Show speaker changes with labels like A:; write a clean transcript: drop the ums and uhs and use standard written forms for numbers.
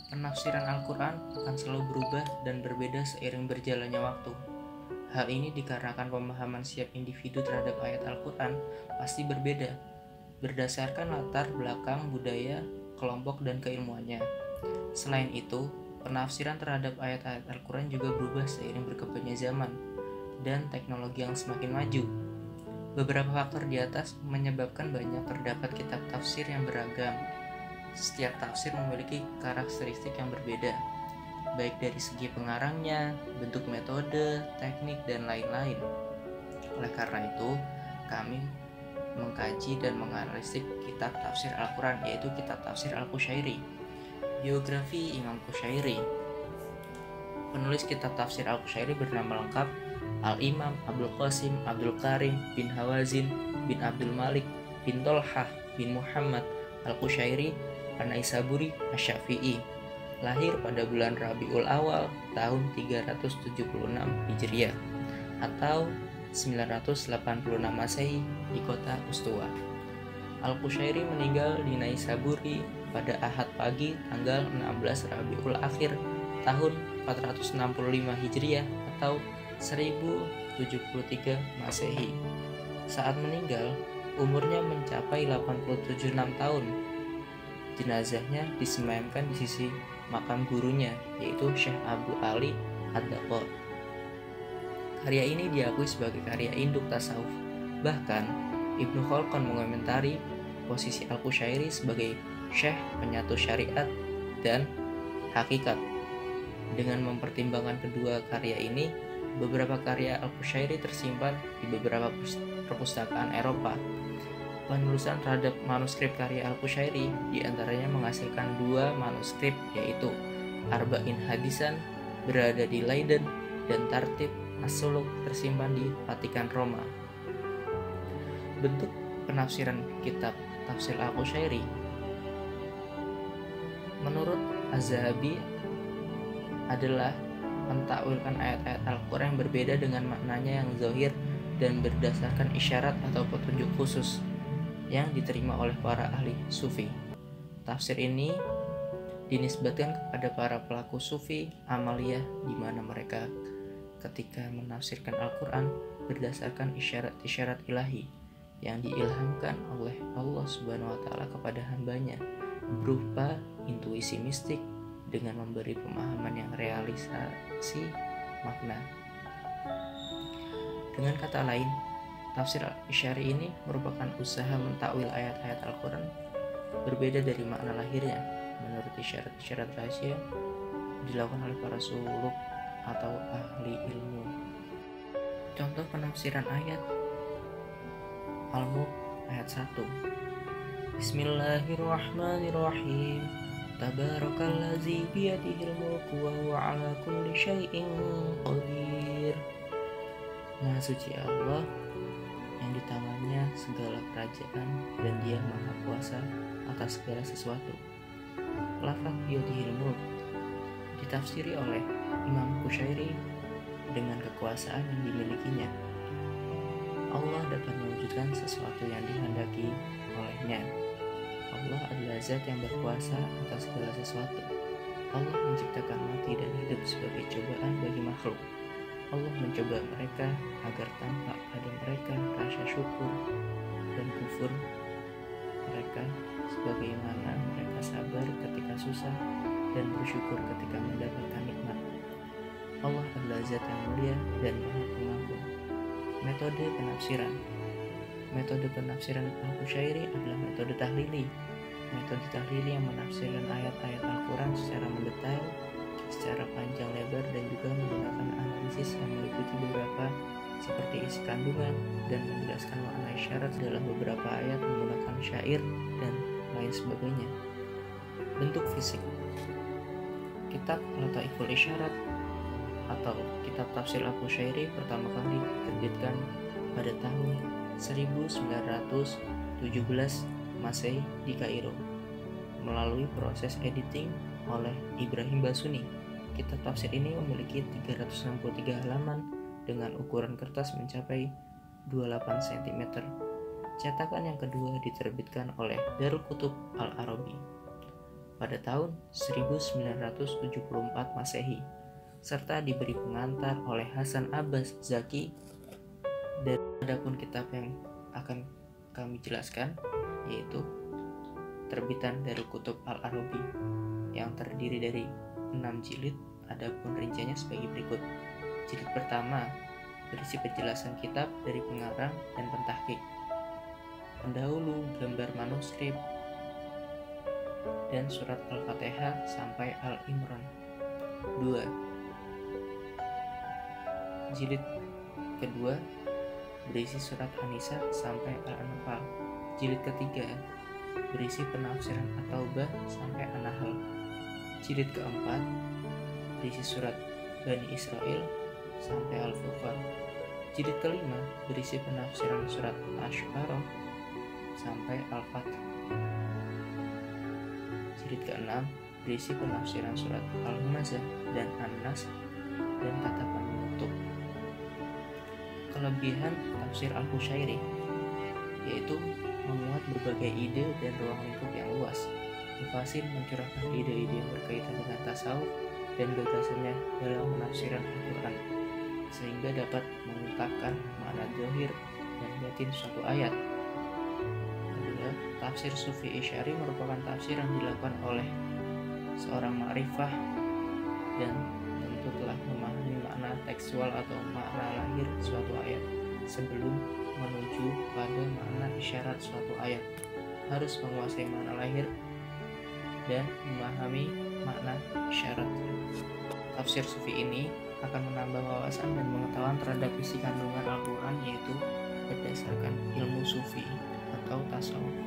A: Penafsiran Al-Quran akan selalu berubah dan berbeda seiring berjalannya waktu. Hal ini dikarenakan pemahaman setiap individu terhadap ayat Al-Quran pasti berbeda, berdasarkan latar belakang budaya, kelompok, dan keilmuannya. Selain itu, penafsiran terhadap ayat-ayat Al-Quran juga berubah seiring berkembangnya zaman dan teknologi yang semakin maju. Beberapa faktor di atas menyebabkan banyak terdapat kitab tafsir yang beragam. Setiap tafsir memiliki karakteristik yang berbeda, baik dari segi pengarangnya, bentuk metode, teknik, dan lain-lain. Oleh karena itu, kami mengkaji dan menganalisis kitab tafsir Al-Quran, yaitu kitab tafsir Al-Qushairi. Biografi Imam Qushairi. Penulis kitab tafsir Al-Qushairi bernama lengkap Al-Imam Abdul Qasim Abdul Karim bin Hawazin bin Abdul Malik bin Tolhah bin Muhammad Al-Qushairi An-Naisaburi Asy-Syafi'i. Lahir pada bulan Rabiul Awal tahun 376 Hijriah atau 986 Masehi di kota Ustuwa. Al-Qushairi meninggal di Naisaburi pada Ahad pagi tanggal 16 Rabiul Akhir tahun 465 Hijriah atau 1073 Masehi. Saat meninggal, umurnya mencapai 87,6 tahun. Jenazahnya disemayamkan di sisi makam gurunya, yaitu Syekh Abu Ali Ad-Daqqa. Karya ini diakui sebagai karya induk tasawuf. Bahkan, Ibnu Khalqan mengomentari posisi Al-Qushairi sebagai syekh penyatu syariat dan hakikat. Dengan mempertimbangkan kedua karya ini, beberapa karya Al-Qushairi tersimpan di beberapa perpustakaan Eropa. Penulisan terhadap manuskrip karya Al-Qushairi diantaranya menghasilkan 2 manuskrip, yaitu Arba'in Hadisan berada di Leiden dan Tartib As-Suluk tersimpan di Vatikan Roma. Bentuk penafsiran kitab tafsir Al-Qushairi menurut Az-Zahabi adalah mentakwilkan ayat-ayat Al-Quran yang berbeda dengan maknanya yang zahir dan berdasarkan isyarat atau petunjuk khusus yang diterima oleh para ahli sufi. Tafsir ini dinisbatkan kepada para pelaku sufi amaliyah, di mana mereka ketika menafsirkan Al-Quran berdasarkan isyarat-isyarat ilahi yang diilhamkan oleh Allah Subhanahu wa Ta'ala kepada hambanya berupa intuisi mistik dengan memberi pemahaman yang realisasi makna. Dengan kata lain, tafsir Al-Qushairi ini merupakan usaha mentakwil ayat-ayat Al-Quran berbeda dari makna lahirnya menurut isyarat-isyarat rahasia dilakukan oleh para suluk atau ahli ilmu. Contoh penafsiran ayat Al-Mulk ayat 1. Bismillahirrahmanirrahim. Tabarakalladzi biyadihil mulku wa huwa ala kulli syai'in qadir. Maha suci Allah yang di tangannya segala kerajaan dan Dia Maha Kuasa atas segala sesuatu. Lafaz biyadihil mulk ditafsiri oleh Imam Qushairi dengan kekuasaan yang dimilikinya. Allah dapat mewujudkan sesuatu yang dihendaki olehnya. Allah adalah zat yang berkuasa atas segala sesuatu. Allah menciptakan mati dan hidup sebagai cobaan bagi makhluk. Allah mencoba mereka agar tampak pada mereka rasa syukur dan kufur mereka, sebagaimana mereka sabar ketika susah dan bersyukur ketika mendapatkan nikmat. Allah adalah zat yang mulia dan maha pengampun. Metode penafsiran. Metode penafsiran Al-Qushairi adalah metode tahlili. Metode tahlili yang menafsirkan ayat-ayat Al-Quran secara mendetail, secara panjang lebar, dan juga menggunakan analisis yang meliputi beberapa seperti isi kandungan dan menjelaskan makna isyarat dalam beberapa ayat menggunakan syair dan lain sebagainya. Bentuk fisik. Kitab Lataiful Isyarat atau kitab tafsir Al-Qushairi pertama kali diterbitkan pada tahun 1917 Masehi di Kairo melalui proses editing oleh Ibrahim Basuni. Kitab tafsir ini memiliki 363 halaman dengan ukuran kertas mencapai 28 cm. Cetakan yang kedua diterbitkan oleh Darul Kutub Al-Arabi. pada tahun 1974 Masehi, serta diberi pengantar oleh Hasan Abbas Zaki. Dan adapun kitab yang akan kami jelaskan yaitu terbitan Darul Kutub Al-Arabi yang terdiri dari 6 jilid. Adapun rinciannya sebagai berikut. Jilid pertama berisi penjelasan kitab dari pengarang dan pentahqiq, pendahulu, gambar manuskrip, dan surat Al-Fatihah sampai Al-Imran. 2. Jilid kedua berisi surat An-Nisa sampai Al-Anfal. Jilid ketiga berisi penafsiran At-Taubah sampai An-Nahl. Jilid keempat berisi surat Bani Israel sampai Al-Furqan. Jilid kelima berisi penafsiran surat Asy-Syu'ara sampai Al-Fath. Jilid keenam berisi penafsiran surat Al-Humazah dan An-Nas dan tatapan penutup. Kelebihan tafsir Al-Qushairi yaitu memuat berbagai ide dan ruang lingkup yang luas. Mufassir mencurahkan ide-ide yang berkaitan dengan tasawuf dan gagasannya dalam penafsiran Al-Quran, sehingga dapat mengungkapkan makna zahir dan batin suatu ayat. Kedua, tafsir Sufi Isyari merupakan tafsir yang dilakukan oleh seorang ma'rifah dan tentu telah memahami makna tekstual atau makna lahir suatu ayat sebelum menuju pada makna isyarat suatu ayat. Harus menguasai makna lahir dan memahami makna isyarat. Tafsir Sufi ini akan menambah wawasan dan pengetahuan terhadap isi kandungan Al-Quran, yaitu berdasarkan ilmu Sufi atau tasawuf.